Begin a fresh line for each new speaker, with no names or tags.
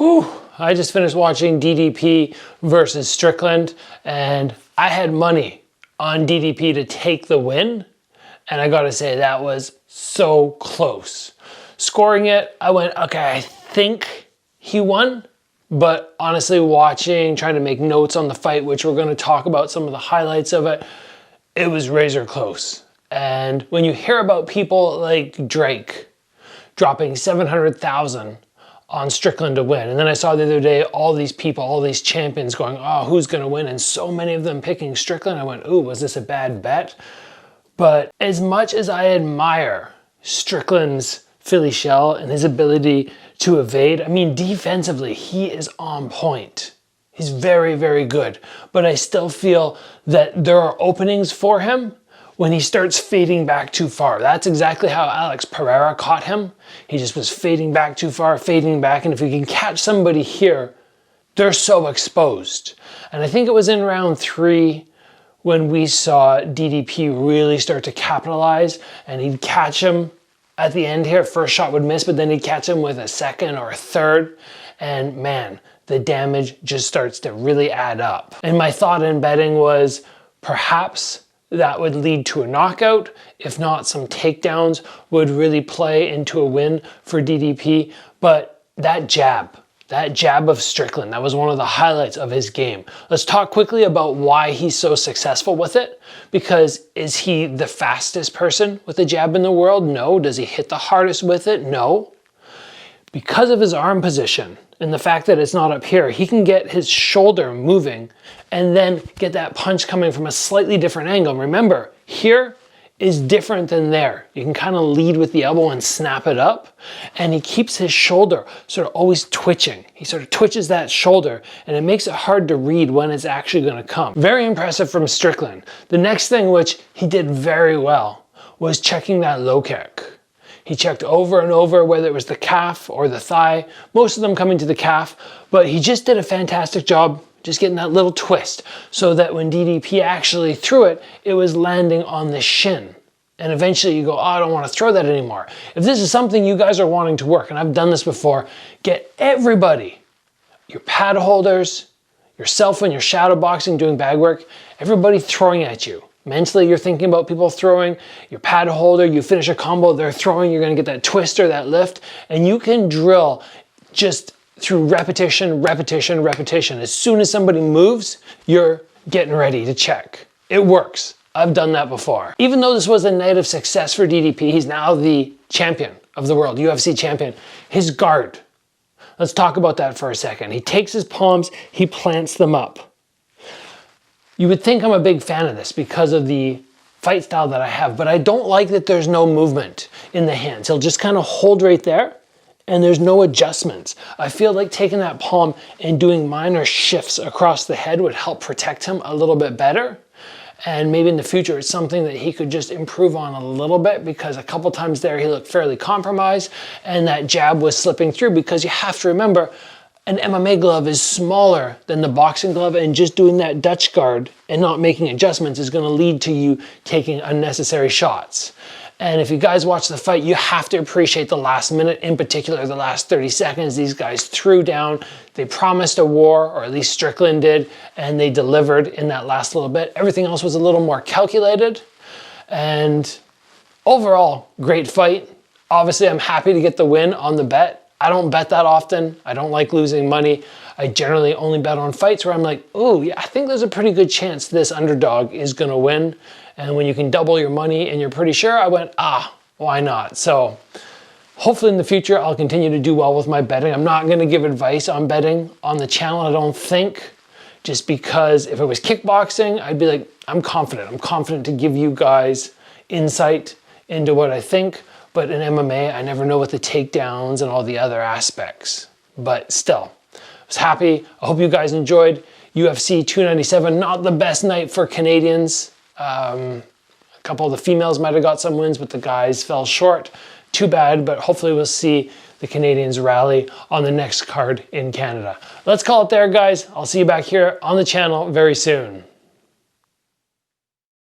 Whew, I just finished watching DDP versus Strickland, and I had money on DDP to take the win, and I gotta say that was so close. Scoring it, I went, okay, I think he won, but honestly watching, trying to make notes on the fight, which we're gonna talk about some of the highlights of it, it was razor close. And when you hear about people like Drake dropping 700,000 on Strickland to win. And then I saw the other day all these people, all these champions going, oh, who's gonna win? And so many of them picking Strickland. I went, ooh, was this a bad bet? But as much as I admire Strickland's Philly shell and his ability to evade, I mean, defensively, he is on point. He's very, very good. But I still feel that there are openings for him when he starts fading back too far. That's exactly how Alex Pereira caught him. He just was fading back too far, fading back. And if you can catch somebody here, they're so exposed. And I think it was in round 3 when we saw DDP really start to capitalize, and he'd catch him at the end here. First shot would miss, but then he'd catch him with a second or a third. And man, the damage just starts to really add up. And my thought in betting was perhaps that would lead to a knockout. If not, some takedowns would really play into a win for DDP. But that jab of Strickland, that was one of the highlights of his game. Let's talk quickly about why he's so successful with it. Because is he the fastest person with a jab in the world? No. Does he hit the hardest with it? No. Because of his arm position and the fact that it's not up here, he can get his shoulder moving and then get that punch coming from a slightly different angle. Remember, here is different than there. You can kind of lead with the elbow and snap it up, and he keeps his shoulder sort of always twitching. He sort of twitches that shoulder, and it makes it hard to read when it's actually going to come. Very impressive from Strickland. The next thing which he did very well was checking that low kick. He checked over and over whether it was the calf or the thigh, most of them coming to the calf, but he just did a fantastic job just getting that little twist so that when DDP actually threw it, it was landing on the shin. And eventually you go, oh, I don't want to throw that anymore. If this is something you guys are wanting to work, and I've done this before, get everybody, your pad holders, yourself when you're shadow boxing, doing bag work, everybody throwing at you. Mentally, you're thinking about people throwing, your pad holder, you finish a combo, they're throwing, you're gonna get that twist or that lift, and you can drill just through repetition, repetition, repetition. As soon as somebody moves, you're getting ready to check. It works. I've done that before. Even though this was a night of success for DDP, he's now the champion of the world, UFC champion. His guard, let's talk about that for a second. He takes his palms, he plants them up. You would think I'm a big fan of this because of the fight style that I have, but I don't like that there's no movement in the hands. He'll just kind of hold right there and there's no adjustments. I feel like taking that palm and doing minor shifts across the head would help protect him a little bit better. And maybe in the future, it's something that he could just improve on a little bit, because a couple times there he looked fairly compromised and that jab was slipping through, because you have to remember, an MMA glove is smaller than the boxing glove, and just doing that Dutch guard and not making adjustments is gonna lead to you taking unnecessary shots. And if you guys watch the fight, you have to appreciate the last minute, in particular the last 30 seconds. These guys threw down, they promised a war, or at least Strickland did, and they delivered in that last little bit. Everything else was a little more calculated, and overall, great fight. Obviously, I'm happy to get the win on the bet. I don't bet that often. I don't like losing money. I generally only bet on fights where I'm like, oh yeah, I think there's a pretty good chance this underdog is gonna win. And when you can double your money and you're pretty sure, I went, why not? So hopefully in the future, I'll continue to do well with my betting. I'm not gonna give advice on betting on the channel, I don't think, just because if it was kickboxing, I'd be like, I'm confident. I'm confident to give you guys insight into what I think. But in MMA, I never know what the takedowns and all the other aspects. But still, I was happy. I hope you guys enjoyed UFC 297. Not the best night for Canadians. A couple of the females might have got some wins, but the guys fell short. Too bad, but hopefully we'll see the Canadians rally on the next card in Canada. Let's call it there, guys. I'll see you back here on the channel very soon.